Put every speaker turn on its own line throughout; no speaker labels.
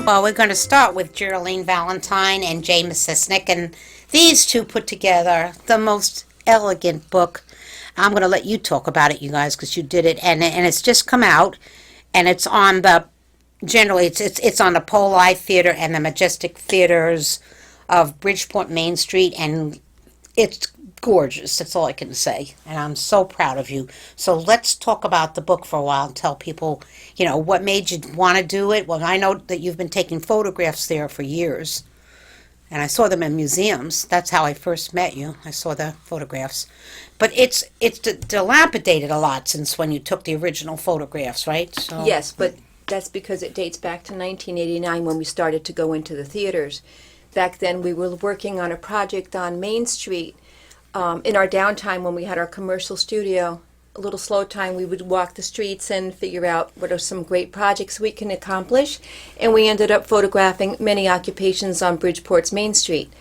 Well, we're going to start with Geralene Valentine and Jay Misencik, and these two put together the most elegant book. I'm going to let you talk about it, you guys, because you did it, and it's just come out, and it's on the generally it's on the Poli Theater and the Majestic Theaters of Bridgeport Main Street, and it's gorgeous. That's all I can say, and I'm so proud of you. So let's talk about the book for a while and tell people, what made you want to do it. Well, I know that you've been taking photographs there for years, and I saw them in museums. That's how I first met you. I saw the photographs, but it's dilapidated a lot since when you took the original photographs, right? So
Yes, but that's because it dates back to 1989 when we started to go into the theaters. Back then, we were working on a project on Main Street. In our downtime, when we had our commercial studio, a little slow time, we would walk the streets and figure out what are some great projects we can accomplish. And we ended up photographing many occupations on Bridgeport's Main Street.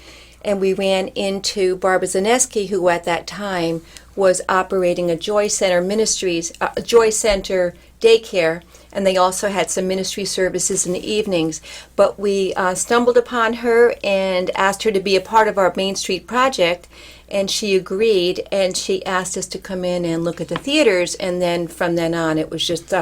And we ran into Barbara Zaneski, who at that time was operating a Joy Center Ministries, Joy Center daycare, and they also had some ministry services in the evenings. But we stumbled upon her and asked her to be a part of our Main Street project, and she agreed, and she asked us to come in and look at the theaters, and then from then on it was just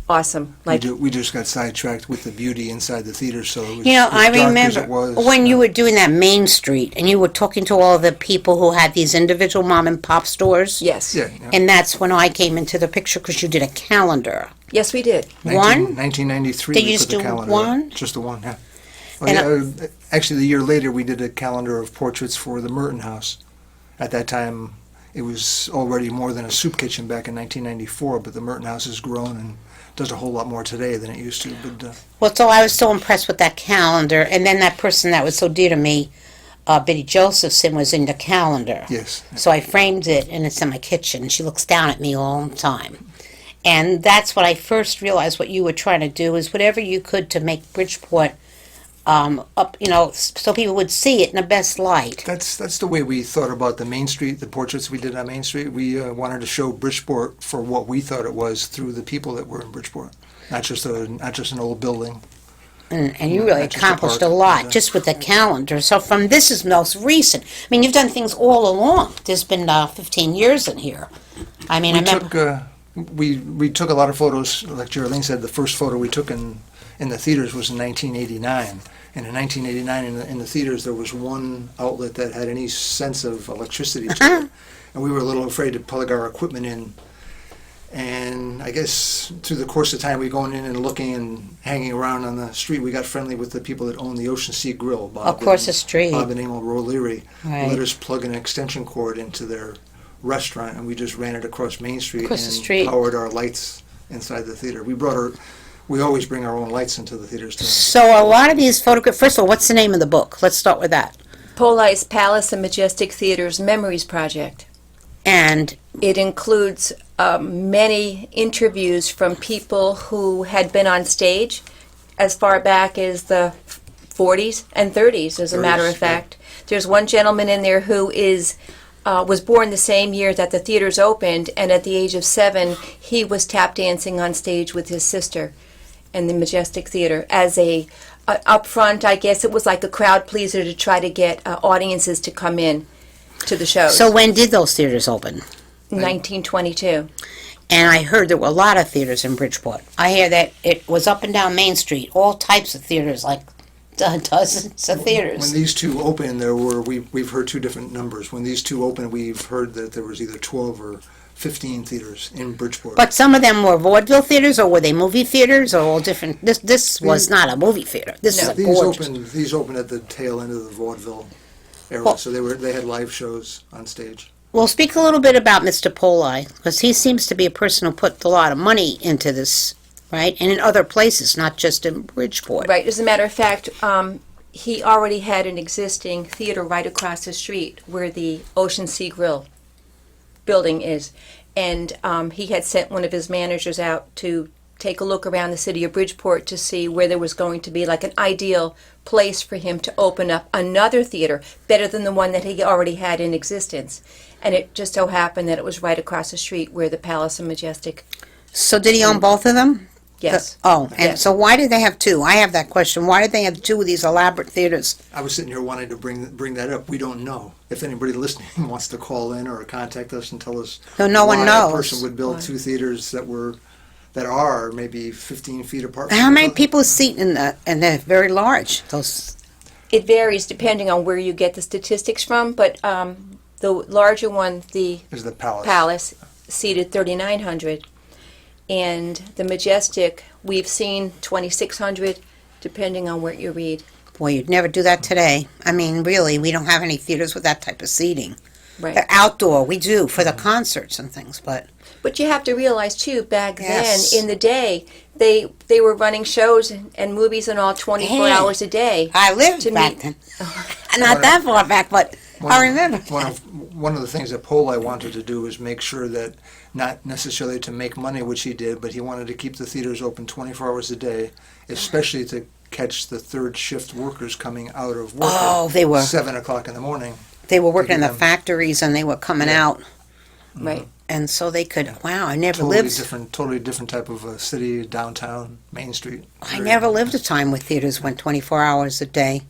awesome.
We just got sidetracked with the beauty inside the theater, so it was
I
as dark
remember
as it was.
when you were doing that Main Street and you were talking to all the people who had these individual mom and pop stores.
Yes.
Yeah.
And that's when I came into the picture because you did a calendar.
Yes, we did.
One?
1993.
Did you
we
just
put the
do
calendar
one?
up. Just the one, yeah.
And
Actually, the year later, we did a calendar of portraits for the Merton House. At that time, it was already more than a soup kitchen back in 1994, but the Merton House has grown and does a whole lot more today than it used to. But
so I was so impressed with that calendar. And then that person that was so dear to me, Biddy Josephson, was in the calendar.
yes.
So I framed it, and it's in my kitchen. She looks down at me all the time. And that's what I first realized what you were trying to do is whatever you could to make Bridgeport up, so people would see it in the best light.
That's the way we thought about the Main Street, the portraits we did on Main Street. We wanted to show Bridgeport for what we thought it was through the people that were in Bridgeport, not just an old building.
And you really
Not just a
accomplished a
park,
lot
yeah.
just with the calendar. So from this is most recent. I mean, you've done things all along. There's been 15 years in here. I mean, I remember.
We took a lot of photos. Like Geralene said, the first photo we took in the theaters was in 1989. And in 1989, in the theaters, there was one outlet that had any sense of electricity to it. And we were a little afraid to plug our equipment in. And I guess through the course of time, we going in and looking and hanging around on the street, we got friendly with the people that own the Ocean Sea Grill. Bob
the street.
Bob and Emil Roleary
Right.
let us plug an extension cord into their restaurant, and we just ran it across Main Street
Across the
and
street.
powered our lights inside the theater. We always bring our own lights into the theaters too.
So a lot of these photographs, first of all, what's the name of the book? Let's start with that.
Poli's Palace and Majestic Theater's Memories Project.
And
It includes many interviews from people who had been on stage as far back as the 40s and 30s, as a matter of
30s, yeah.
fact. There's one gentleman in there who was born the same year that the theaters opened, and at the age of 7, he was tap dancing on stage with his sister in the Majestic Theater as up front. I guess it was like a crowd pleaser to try to get audiences to come in to the shows.
so when did those theaters open?
1922.
And I heard there were a lot of theaters in Bridgeport. I hear that it was up and down Main Street, all types of theaters, like dozens of theaters.
When these two opened, we've heard two different numbers. When these two opened, we've heard that there was either 12 or 15 theaters in Bridgeport.
But some of them were vaudeville theaters, or were they movie theaters, or all different? This was not a movie theater. This is a gorgeous.
These opened at the tail end of the vaudeville era,
Well-
so they had live shows on stage.
Well, speak a little bit about Mr. Poli, because he seems to be a person who put a lot of money into this, right? And in other places, not just in Bridgeport.
Right. As a matter of fact, he already had an existing theater right across the street where the Ocean Sea Grill building is. And he had sent one of his managers out to take a look around the city of Bridgeport to see where there was going to be like an ideal place for him to open up another theater better than the one that he already had in existence. And it just so happened that it was right across the street where the Palace and Majestic.
So did he own both of them?
Yes.
And
Yes.
so why did they have two? I have that question. Why did they have two of these elaborate theaters?
I was sitting here wanting to bring that up. We don't know. If anybody listening wants to call in or contact us and tell us
So no one
why
knows.
a person would build two theaters that are maybe 15 feet apart.
How many people seat in the, and they're very large, those,
It varies depending on where you get the statistics from, but the larger one, the
Is the Palace.
Palace, seated 3,900. And the Majestic, we've seen 2,600, depending on what you read.
boy, you'd never do that today. I mean, really, we don't have any theaters with that type of seating.
Right.
They're outdoor, we do, for the concerts and things, but,
But you have to realize, too, back
Yes.
then, in the day, they were running shows and movies and all 24
Hey.
hours a day.
I lived
To
back
me-
then. Not that far back, but I remember.
One of the things that Polai wanted to do was make sure that, not necessarily to make money, which he did, but he wanted to keep the theaters open 24 hours a day, especially to catch the third shift workers coming out of work
Oh,
at
they were.
7 o'clock in the morning.
They were working in the
them-
factories and they were coming out,
Right.
and so they could, wow, I never
Totally different type of city, downtown, Main Street.
I never lived a time where theaters went 24 hours a day.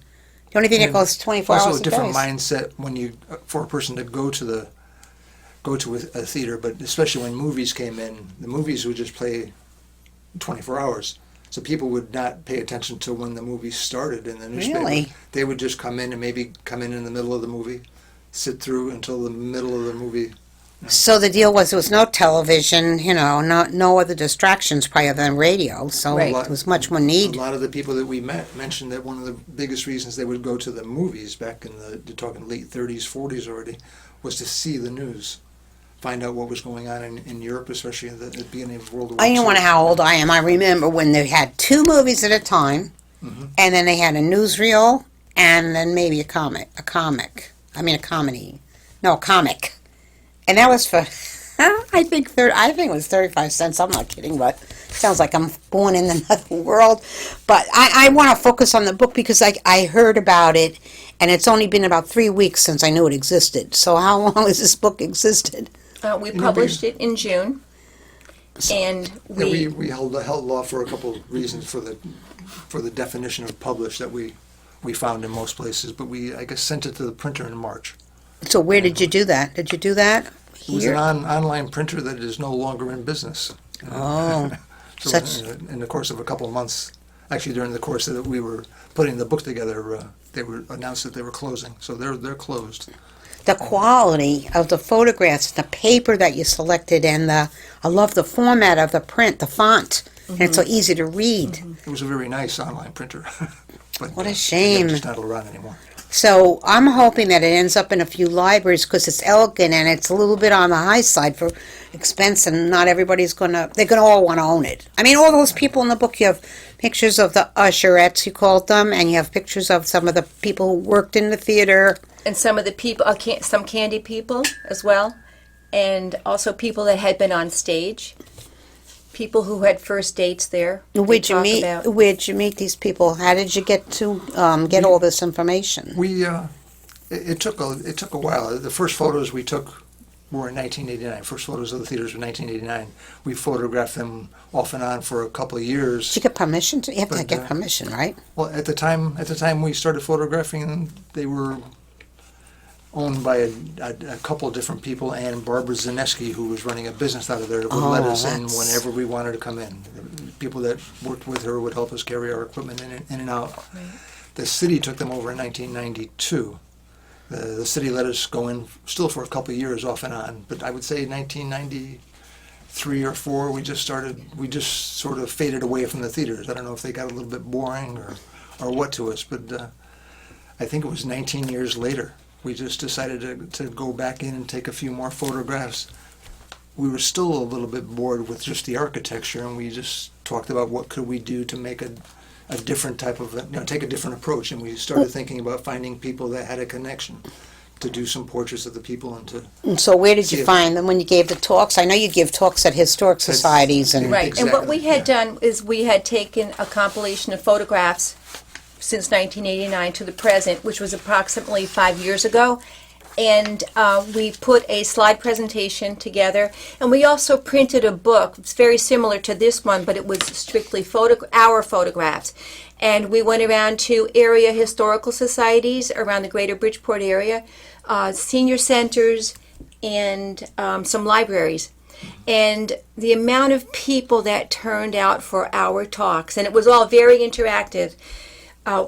The only thing that goes 24
Also
hours
a
a day
different
is-
mindset when you, for a person to go to a theater, but especially when movies came in, the movies would just play 24 hours. So people would not pay attention to when the movie started in the newspaper.
Really?
They would just come in and maybe come in the middle of the movie, sit through until the middle of the movie.
So the deal was there was no television, no other distractions prior than radio, so
Right.
it was much more
A
need.
lot of the people that we met mentioned that one of the biggest reasons they would go to the movies back in you're talking late 30s, 40s already, was to see the news, find out what was going on in Europe, especially at the beginning of World War II.
I don't know how old I am. I remember when they had two movies at a time, and then they had a newsreel, and then maybe a comedy. No, a comic. And that was for, I think it was 35 cents. I'm not kidding, but sounds like I'm born in another world. But I want to focus on the book because I heard about it, and it's only been about 3 weeks since I knew it existed. So how long has this book existed?
We published it in June, and
We held law for a couple of reasons for the definition of publish that we found in most places, but we, I guess, sent it to the printer in March.
So where did you do that? Did you do that
It was
here?
an online printer that is no longer in business.
Oh,
So
such-
in the course of a couple of months, actually during the course that we were putting the book together, they were announced that they were closing. So they're closed.
the quality of the photographs, the paper that you selected, and I love the format of the print, the font, and it's so easy to read.
It was a very nice online printer. But,
What a
again,
shame.
It's not around anymore.
So I'm hoping that it ends up in a few libraries because it's elegant and it's a little bit on the high side for expense, and not everybody's they're gonna all want to own it. I mean, all those people in the book, you have pictures of the usherettes, you called them, and you have pictures of some of the people who worked in the theater.
and some of the people, some candy people as well, and also people that had been on stage, people who had first dates there. they
Where'd you
talk
meet?
about.
Where'd you meet these people? How did you get to get all this information?
It took a while. The first photos we took were in 1989. First photos of the theaters were 1989. We photographed them off and on for a couple of years.
Did you get permission? You have to
But,
get permission, right?
Well, at the time we started photographing them, they were owned by a couple of different people, and Barbara Zaneski, who was running a business out of there, would let us in
that's-
whenever we wanted to come in. The people that worked with her would help us carry our equipment in and out.
Right.
The city took them over in 1992. The city let us go in still for a couple of years off and on, but I would say 1993 or 4, we just sort of faded away from the theaters. I don't know if they got a little bit boring or what to us, but I think it was 19 years later. We just decided to go back in and take a few more photographs. We were still a little bit bored with just the architecture, and we just talked about what could we do to make a different type of, take a different approach. And we started thinking about finding people that had a connection to do some portraits of the people and to.
And so where did
See
you
it.
find them when you gave the talks? I know you give talks at historic societies and
Right, and what
Exactly,
we had
yeah.
done is we had taken a compilation of photographs since 1989 to the present, which was approximately 5 years ago, And we put a slide presentation together, and we also printed a book. It's very similar to this one, but it was strictly our photographs. And we went around to area historical societies around the greater Bridgeport area, senior centers, and some libraries. And the amount of people that turned out for our talks, and it was all very interactive.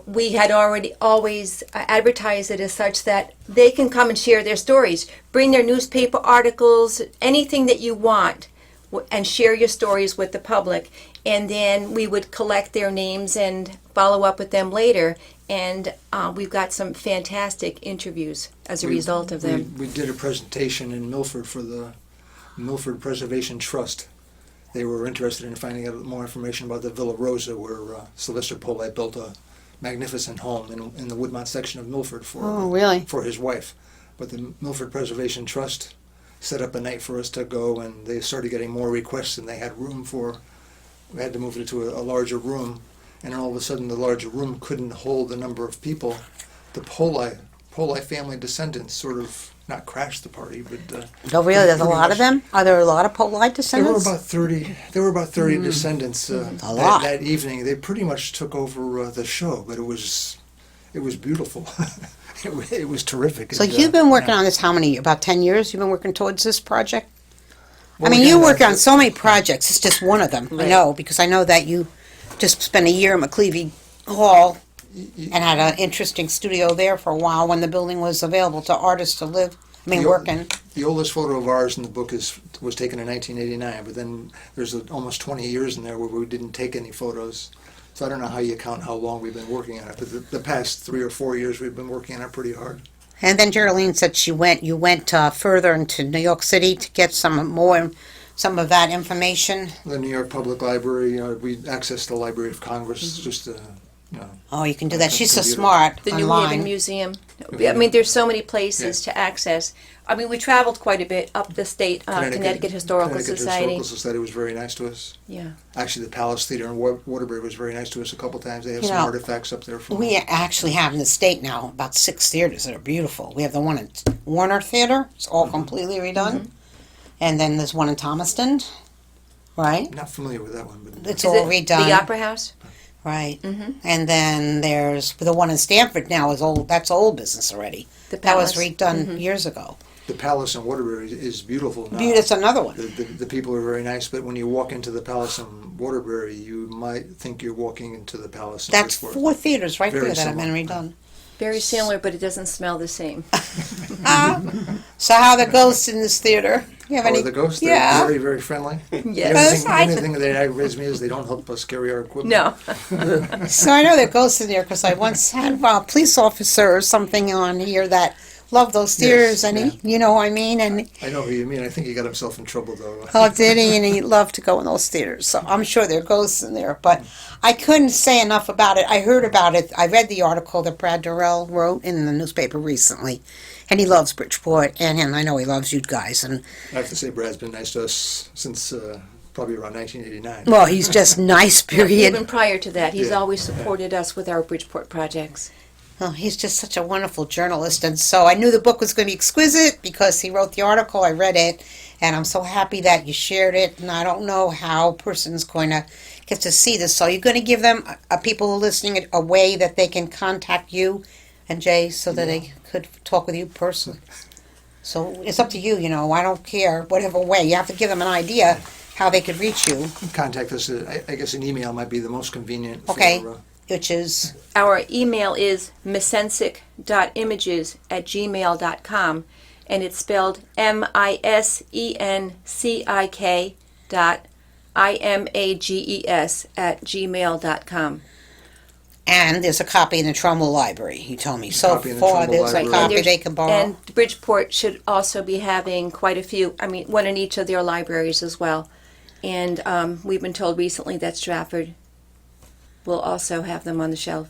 We had already always advertised it as such that they can come and share their stories, bring their newspaper articles, anything that you want, and share your stories with the public. And then we would collect their names and follow up with them later. And we've got some fantastic interviews as a result of them.
We did a presentation in Milford for the Milford Preservation Trust. They were interested in finding out more information about the Villa Rosa, where Sylvester Polite built a magnificent home in the Woodmont section of Milford for his wife. But the Milford Preservation Trust set up a night for us to go, and they started getting more requests than they had room for. We had to move it to a larger room, and all of a sudden the larger room couldn't hold the number of people. The Poli family descendants sort of not crashed the party, but
Oh, really? There's a lot of them? Are there a lot of Polite descendants?
There were about 30 descendants
lot.
that evening. They pretty much took over the show, but it was beautiful. it was terrific.
So
And,
you've been working on this how many? About 10 years you've been working towards this project?
well,
I mean,
again,
you work on so many projects. It's just one of them. I
Right.
know, because I know that you just spent a year at McClevey Hall and had an interesting studio there for a while when the building was available to artists to live,
The-
working.
The oldest photo of ours in the book was taken in 1989, but then there's almost 20 years in there where we didn't take any photos. So I don't know how you count how long we've been working on it, but the past 3 or 4 years we've been working on it pretty hard.
And then Geralene said you went further into New York City to get some of that information.
The New York Public Library, we accessed the Library of Congress just to,
Oh, you can do that. She's so
Computer.
smart
The New Haven
online.
Museum.
Yeah.
I mean, there's so many places to access. I mean, we traveled quite a bit up the state, Connecticut Historical Society.
Historical Society was very nice to us.
Yeah.
Actually, the Palace Theater in Waterbury was very nice to us a couple times. They have
You
some
know,
artifacts up there from.
We actually have in the state now about 6 theaters that are beautiful. We have the one at Warner Theater. It's all completely redone. And then there's one in Thomaston, right?
Not familiar with that one, but
It's
Is
all
it
redone.
the Opera House?
Right. And then there's the one in Stamford now is old. That's old business already.
The
That was
Palace.
redone years ago.
the Palace in Waterbury is beautiful now.
That's another one.
The people are very nice, but when you walk into the Palace in Waterbury, you might think you're walking into the Palace in
That's
Bridgeport.
4 theaters right
Very
there that have been
similar.
redone.
Very similar, but it doesn't smell the same.
So how are the ghosts in this theater? You have
Oh,
any?
the ghosts,
Yeah.
they're very, very friendly.
Yes.
The only thing that aggravates me is they don't help us carry our equipment.
No.
So I know there are ghosts in there because I once had a police officer or something on here that loved those theaters,
Yes,
and
yeah.
he, you know what I mean, and
I know who you mean. I think he got himself in trouble, though.
oh, did he? And he loved to go in those theaters. So I'm sure there are ghosts in there, but I couldn't say enough about it. I heard about it. I read the article that Brad Durrell wrote in the newspaper recently, and he loves Bridgeport, and I know he loves you guys. And
I have to say, Brad's been nice to us since probably around 1989.
well, he's just nice.
Even
Period.
prior to that, he's
Yeah.
always supported us with our Bridgeport projects.
Oh, he's just such a wonderful journalist, and so I knew the book was going to be exquisite because he wrote the article. I read it, and I'm so happy that you shared it. And I don't know how a person's going to get to see this. So you're going to give them, people who are listening, a way that they can contact you and Jay so that they could talk with you personally. So it's up to you. I don't care whatever way. You have to give them an idea how they could reach you.
Contact us. I guess an email might be the most convenient.
Okay.
For,
Which is
Our email is misencik.images@gmail.com, and it's spelled misencyk.images@gmail.com.
and there's a copy in the Trumbull Library. You told me so
Copy in the
far.
Trumbull
There's a
Library.
copy
there's-
they can borrow.
And Bridgeport should also be having quite a few, one in each of their libraries as well. And we've been told recently that Stratford will also have them on the shelf.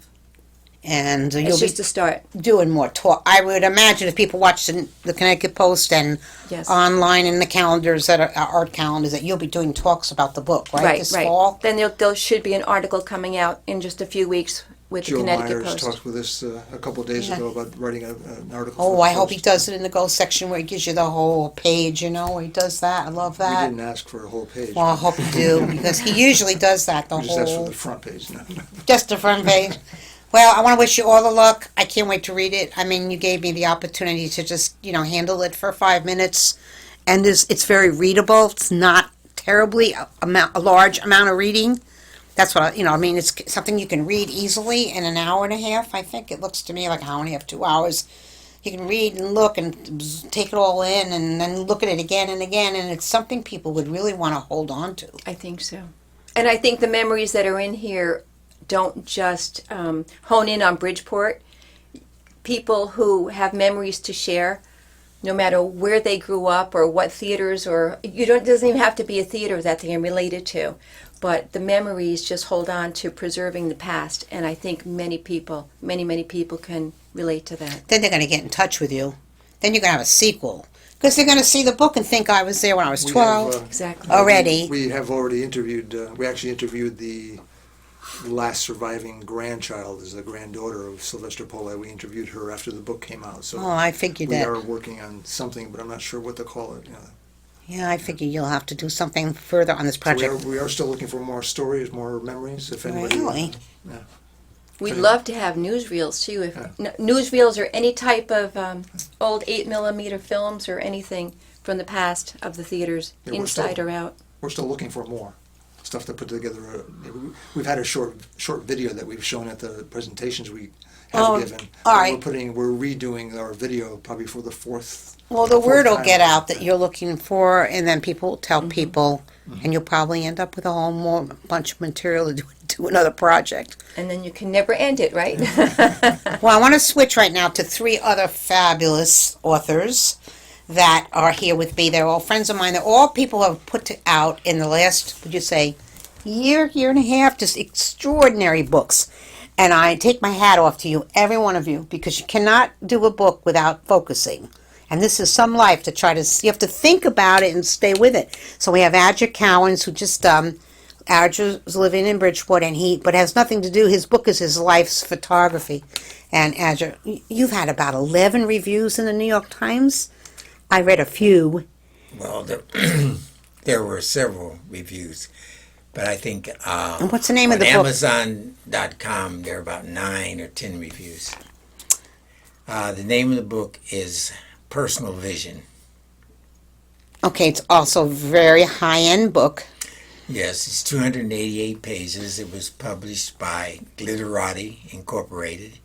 And you'll
It's
be
just a start.
doing more talk. I would imagine if people watch the Connecticut Post and
Yes.
online in the calendars that are art calendars, that you'll be doing talks about the book, right?
Right,
this
right.
fall.
Then there should be an article coming out in just a few weeks with the
Joe
Connecticut
Myers
Post.
talked with us a couple of days ago about writing an article.
Oh,
for the
I hope he
Post.
does it in the Go section where he gives you the whole page, where he does that. I love
We
that.
didn't ask for a whole page.
Well, I hope you do, because he usually does that, the
We just asked for
whole,
the front page. No.
just the front page. Well, I want to wish you all the luck. I can't wait to read it. I mean, you gave me the opportunity to just, handle it for 5 minutes. And it's very readable. It's not terribly a large amount of reading. That's what it's something you can read easily in an hour and a half. I think it looks to me like an hour and a half, 2 hours. You can read and look and take it all in and then look at it again and again. And it's something people would really want to hold on to.
I think so. And I think the memories that are in here don't just hone in on Bridgeport. People who have memories to share, no matter where they grew up or what theaters, or it doesn't even have to be a theater that they're related to, but the memories just hold on to preserving the past. And I think many people can relate to that.
Then they're going to get in touch with you. Then you're going to have a sequel. Because they're going to see the book and think I was there when I was
We
12.
have,
Exactly.
Already.
We have already interviewed, we actually interviewed the last surviving grandchild, is the granddaughter of Sylvester Polley. We interviewed her after the book came out. So
Oh, I figured
we
that.
are working on something, but I'm not sure what to call it.
Yeah, I figure you'll have to do something further on this
So
project.
we are still looking for more stories, more memories. If anybody,
Really?
We'd love to have newsreels too. Newsreels or any type of old 8mm films or anything from the past of the theaters,
Yeah,
inside or out.
We're still looking for more stuff to put together. We've had a short video that we've shown at the presentations we have given.
all right.
We're redoing our video probably for the fourth.
Well, the word will
time.
get out that you're looking for, and then people will tell people, and you'll probably end up with a whole more bunch of material to do another project.
And then you can never end it, right?
Well, I want to switch right now to 3 other fabulous authors that are here with me. They're all friends of mine. They're all people who have put out in the last, would you say, year and a half, just extraordinary books. And I take my hat off to you, every one of you, because you cannot do a book without focusing. And this is some life to try to, you have to think about it and stay with it. So we have Adger Cowans, who just, Adger's living in Bridgeport, but has nothing to do, his book is his life's photography. And Adger, you've had about 11 reviews in the New York Times. I read a few.
Well, there were several reviews, but I think
And what's the name of the book?
on Amazon.com there are about 9 or 10 reviews. The name of the book is Personal Vision.
Okay, it's also a very high-end book.
Yes, it's 288 pages. It was published by Glitterati Incorporated.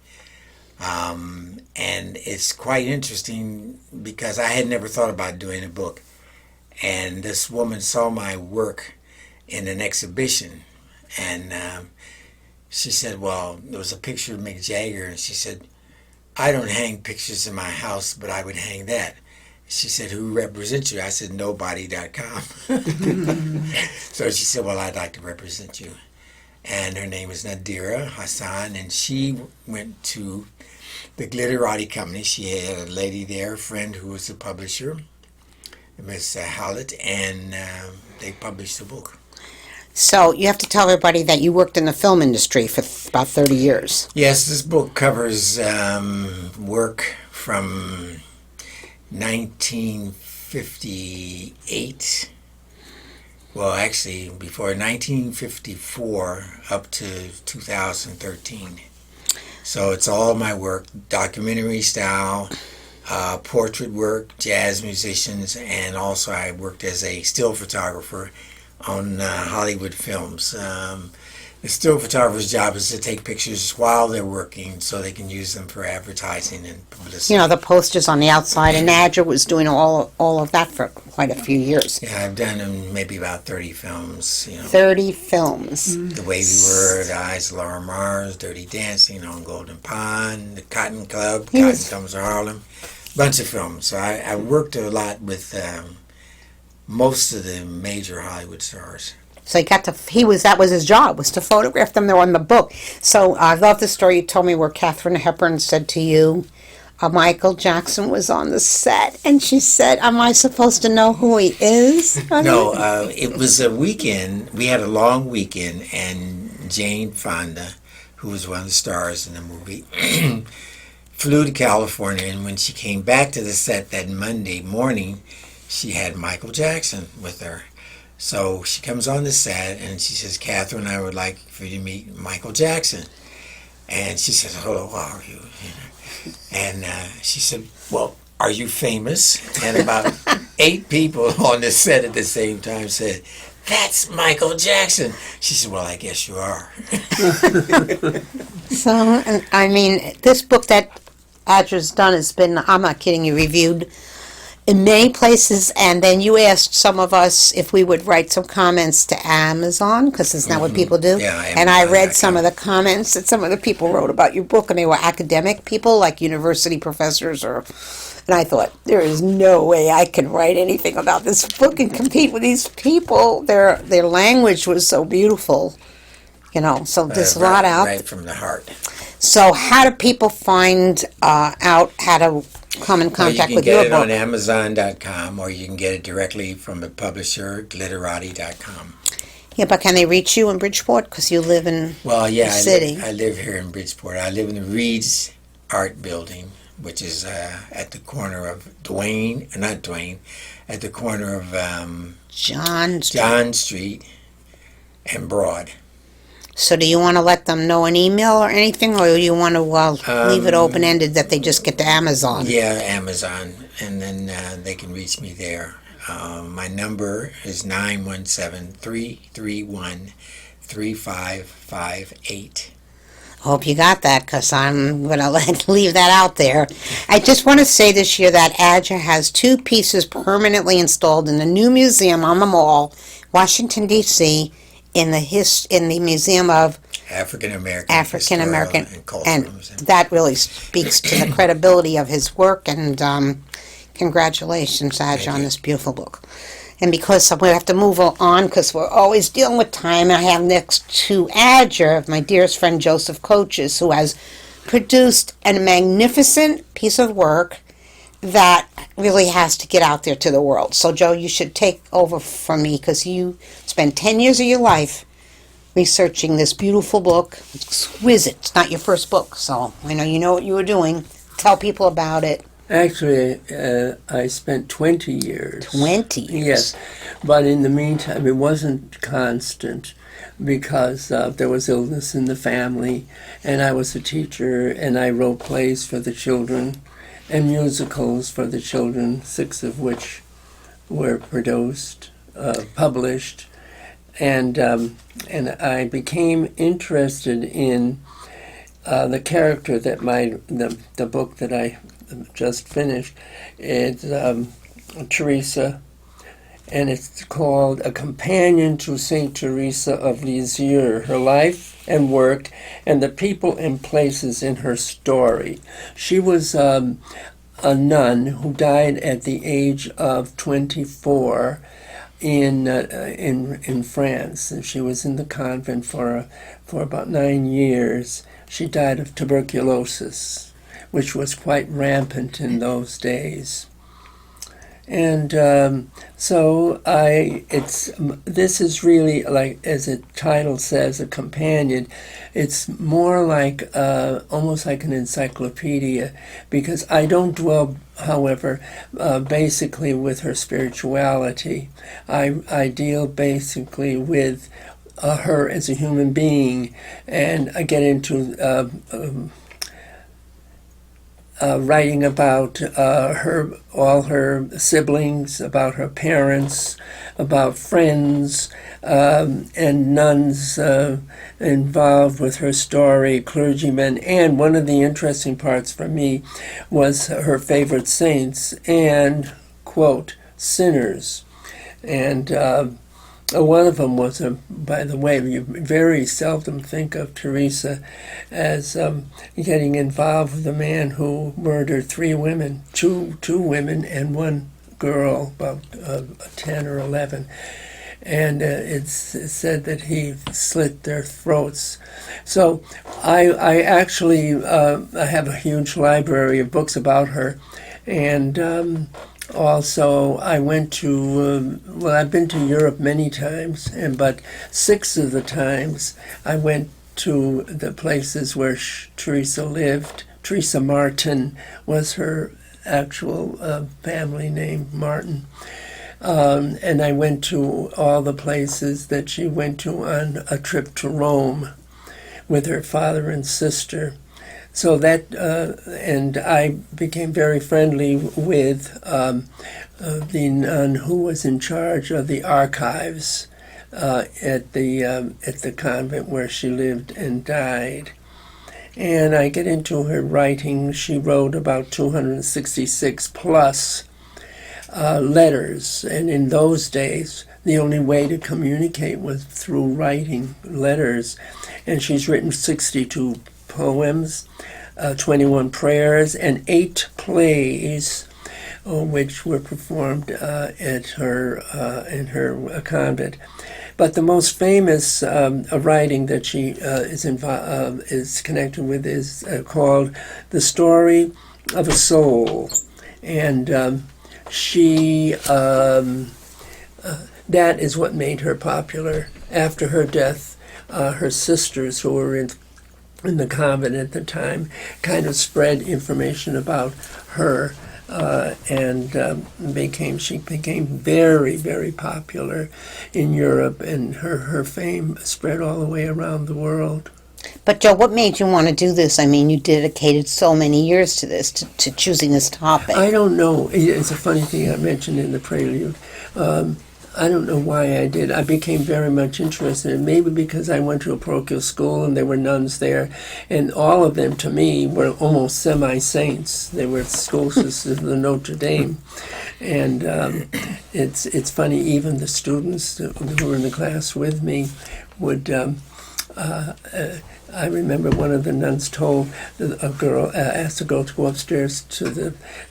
And it's quite interesting because I had never thought about doing a book. And this woman saw my work in an exhibition. And she said, well, there was a picture of Mick Jagger. And she said, I don't hang pictures in my house, but I would hang that. She said, who represents you? I said, nobody.com. So she said, well, I'd like to represent you. And her name is Nadira Hassan, and she went to the Glitterati company. She had a lady there, a friend who was the publisher, Miss Howlett, and they published the book.
So you have to tell everybody that you worked in the film industry for about 30 years.
Yes, this book covers work from 1958, well, actually, before 1954 up to 2013. So it's all my work, documentary style, portrait work, jazz musicians, and also I worked as a still photographer on Hollywood films. The still photographer's job is to take pictures while they're working so they can use them for advertising and publicity.
The posters on the outside, and Adger was doing all of that for quite a few years.
Yeah, I've done maybe about 30 films.
30 films.
The Way We Were, The Eyes of Laura Mars, Dirty Dancing, On Golden Pond, The Cotton Club, Cotton Comes to Harlem, bunch of films. So I worked a lot with most of the major Hollywood stars.
So that was his job, was to photograph them. They're on the book. So I love the story you told me where Katharine Hepburn said to you, Michael Jackson was on the set, and she said, am I supposed to know who he is?
No, it was a weekend. We had a long weekend, and Jane Fonda who was one of the stars in the movie, flew to California, and when she came back to the set that Monday morning, she had Michael Jackson with her. So she comes on the set and she says, "Catherine, I would like for you to meet Michael Jackson." And she says, "Hello, how are you?" And she said, "Well, are you famous?" And about 8 people on the set at the same time said, "That's Michael Jackson." She said, "Well, I guess you are."
So, and I mean, this book that Adger's done has been, I'm not kidding you, reviewed in many places, and then you asked some of us if we would write some comments to Amazon, because isn't that what people do?
Yeah,
and I read
Amazon.com.
some of the comments that some of the people wrote about your book, and they were academic people, like university professors, and I thought, there is no way I can write anything about this book and compete with these people. Their language was so beautiful, so there's a lot out.
Right from the heart.
So how do people find out how to come in contact with your
book? You can get it
book?
on Amazon.com, or you can get it directly from the publisher, Glitterati.com.
Yeah, but can they reach you in Bridgeport? Because you live in
Well, yeah,
the city.
I live here in Bridgeport. I live in the Reed's Art Building, which is at the corner of at the corner of John Street and Broad.
So do you want to let them know an email or anything, or you want to leave it open-ended that they just get to Amazon?
Yeah, Amazon, and then they can reach me there. My number is 917-331-3558.
Hope you got that, because I'm going to leave that out there. I just want to say this year that Adger has 2 pieces permanently installed in the new museum on the Mall, Washington, D.C., in the Museum of
African American and Cultural
and
Museum.
that really speaks to the credibility of his work, and congratulations, Adger, on this beautiful book. And because we have to move on, because we're always dealing with time, I have next to Adger, my dearest friend Joseph Kochiss, who has produced a magnificent piece of work that really has to get out there to the world. So, Joe, you should take over from me, because you spent 10 years of your life researching this beautiful book. It's exquisite. It's not your first book, so I know you know what you were doing. Tell people about it.
Actually, I spent 20 years.
20 years?
Yes, but in the meantime, it wasn't constant, because there was illness in the family, and I was a teacher, and I wrote plays for the children and musicals for the children, 6 of which were produced, published, and I became interested in the character that the book that I just finished. It's Teresa, and it's called A Companion to Saint Teresa of Lisieux, Her Life and Work, and the People and Places in Her Story. She was a nun who died at the age of 24 in France, and she was in the convent for about 9 years. She died of tuberculosis, which was quite rampant in those days. And so this is really, like, as the title says, a companion. It's more like almost like an encyclopedia, because I don't dwell, however, basically with her spirituality. I deal basically with her as a human being, and I get into writing about all her siblings, about her parents, about friends, and nuns involved with her story, clergymen. And one of the interesting parts for me was her favorite saints and, quote, sinners. And one of them was, by the way, you very seldom think of Teresa as getting involved with a man who murdered 3 women, two women and 1 girl, about 10 or 11. And it's said that he slit their throats. So I actually I have a huge library of books about her. And also, I went to, I've been to Europe many times, but 6 of the times I went to the places where Teresa lived. Teresa Martin was her actual family name, Martin. And I went to all the places that she went to on a trip to Rome with her father and sister. So that, and I became very friendly with the nun who was in charge of the archives at the convent where she lived and died. And I get into her writing. She wrote about 266 plus letters, and in those days the only way to communicate was through writing letters. And she's written 62 poems, 21 prayers, and 8 plays, which were performed at her in her convent. But the most famous writing that she is connected with is called "The Story of a Soul," and she that is what made her popular. After her death, her sisters, who were in the convent at the time, kind of spread information about her, and she became very, very popular in Europe, and her fame spread all the way around the world.
But Joe, what made you want to do this? I mean, you dedicated so many years to this, to choosing this topic.
I don't know. It's a funny thing I mentioned in the prelude. I don't know why I did. I became very much interested, maybe because I went to a parochial school and there were nuns there, and all of them, to me, were almost semi-saints. They were school sisters of the Notre Dame. And it's funny, even the students who were in the class with me would... I remember one of the nuns told a girl, asked a girl to go upstairs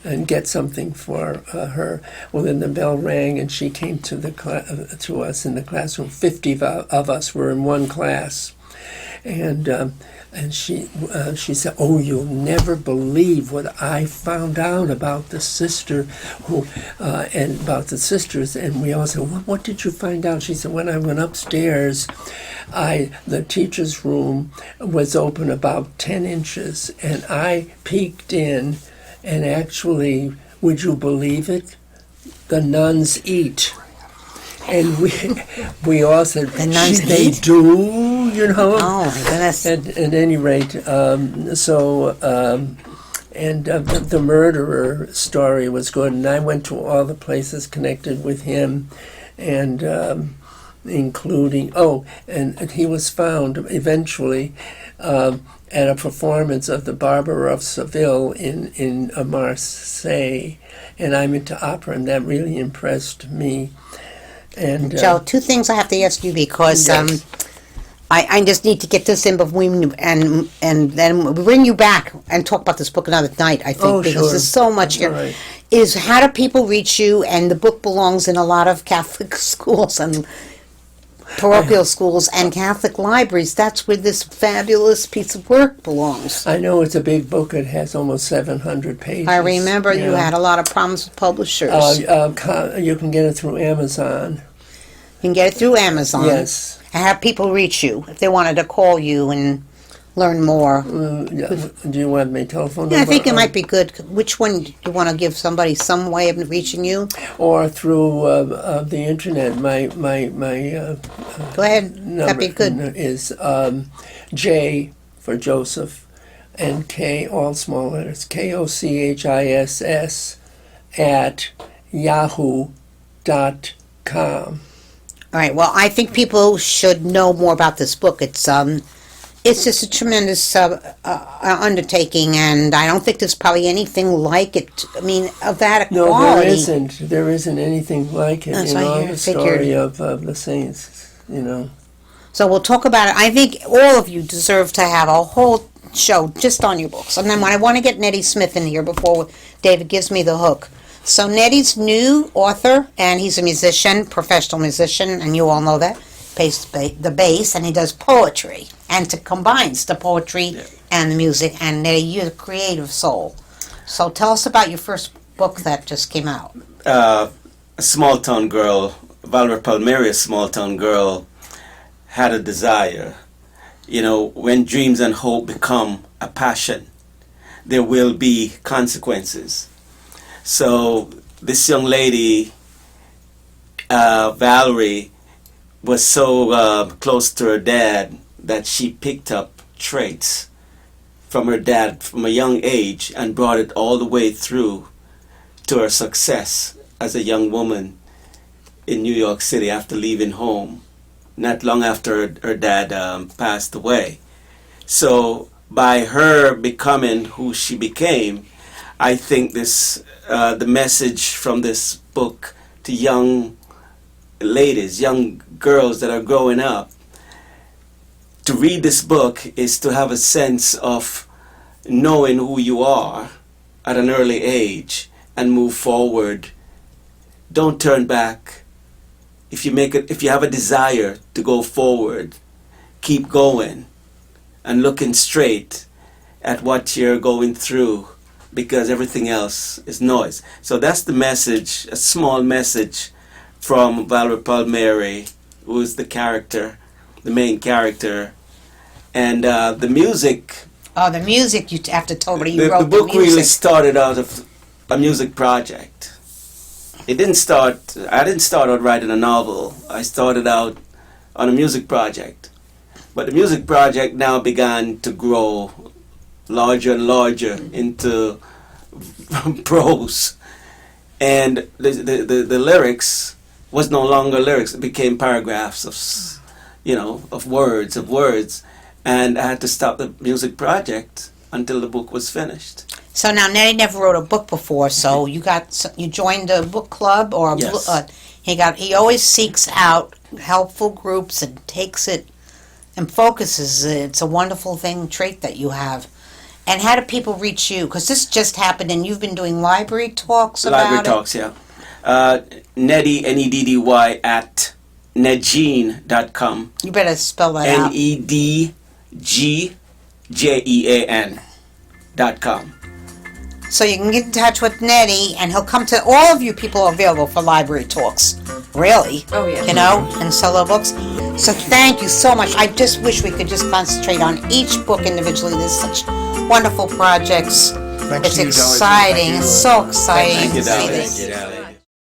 and get something for her. Well, then the bell rang, and she came to to us in the classroom. 50 of us were in one class, and she said, "Oh, you'll never believe what I found out about the sister and about the sisters." And we all said, "What did you find out?" She said, "When I went upstairs, the teacher's room was open about 10 inches, and I peeked in, and actually, would you believe it? The nuns eat." And we all said,
The nuns
they
eat?
do, you know.
Oh, my goodness.
At any rate, the murderer story was good, and I went to all the places connected with him, and including, and he was found eventually at a performance of the Barber of Seville in Marseille, and I'm into opera, and that really impressed me. And
Joe, 2 things I have to ask you because
Yes.
I just need to get this in before and then we'll bring you back and talk about this book another night, I think,
Oh,
because
sure.
there's so much here.
Right.
Is how do people reach you? And the book belongs in a lot of Catholic schools and parochial schools and Catholic libraries. That's where this fabulous piece of work belongs.
I know it's a big book. It has almost 700 pages.
I remember you
Yeah.
had a lot of problems with publishers.
You can get it through Amazon.
You can get it through Amazon.
Yes.
And have people reach you if they wanted to call you and learn more.
Do you want my telephone number?
Yeah, I think it might be good. Which one do you want to give somebody some way of reaching you?
Or through the internet. My
Go ahead.
number
That'd be good.
is J for Joseph and K, all small letters, KOCHISS at yahoo.com.
All right. Well, I think people should know more about this book. It's just a tremendous undertaking, and I don't think there's probably anything like it. I mean, of that
No,
quality.
there isn't. There isn't anything like it
That's
in
what
all
I
the
figured.
story of the saints, you know.
So we'll talk about it. I think all of you deserve to have a whole show just on your books. And then when I want to get Neddy Smith in here before David gives me the hook. So Neddy's new author, and he's a musician, professional musician, and you all know that. Plays the bass, and he does poetry, and combines the poetry and the music. And Neddy, you're a creative soul. So tell us about your first book that just came out.
A small town girl, Valerie Palmieri's small town girl, had a desire when dreams and hope become a passion, there will be consequences. So this young lady, Valerie, was so close to her dad that she picked up traits from her dad from a young age and brought it all the way through to her success as a young woman in New York City after leaving home, not long after her dad passed away. So by her becoming who she became, I think the message from this book to young ladies, young girls that are growing up, to read this book is to have a sense of knowing who you are at an early age and move forward. Don't turn back. If you have a desire to go forward, keep going and looking straight at what you're going through, because everything else is noise. So that's the message, a small message from Valerie Palmieri, who is the main character. And the music...
Oh, the music, you have to tell me you
The
wrote
book
the music.
really started out of a music project. I didn't start out writing a novel. I started out on a music project. But the music project now began to grow larger and larger into prose. And the lyrics was no longer lyrics. It became paragraphs of words. And I had to stop the music project until the book was finished.
So now Neddy never wrote a book before, so you joined a book club or
Yes.
he always seeks out helpful groups and takes it and focuses it. It's a wonderful trait that you have. And how do people reach you? Because this just happened and you've been doing library talks about
Library
it.
talks, yeah. Neddy, Neddy at nedjean.com.
You better spell that out.
NEDGJEAN.com.
So you can get in touch with Neddy, and he'll come to all of you people are available for library talks. Really?
Oh, yeah.
And sell their books. So thank you so much. I just wish we could just concentrate on each book individually. There's such wonderful projects.
Thanks
It's
to you, Dolly.
exciting.
Thank you,
It's so exciting
Thank you,
to see
Dolly.
this.
Get out of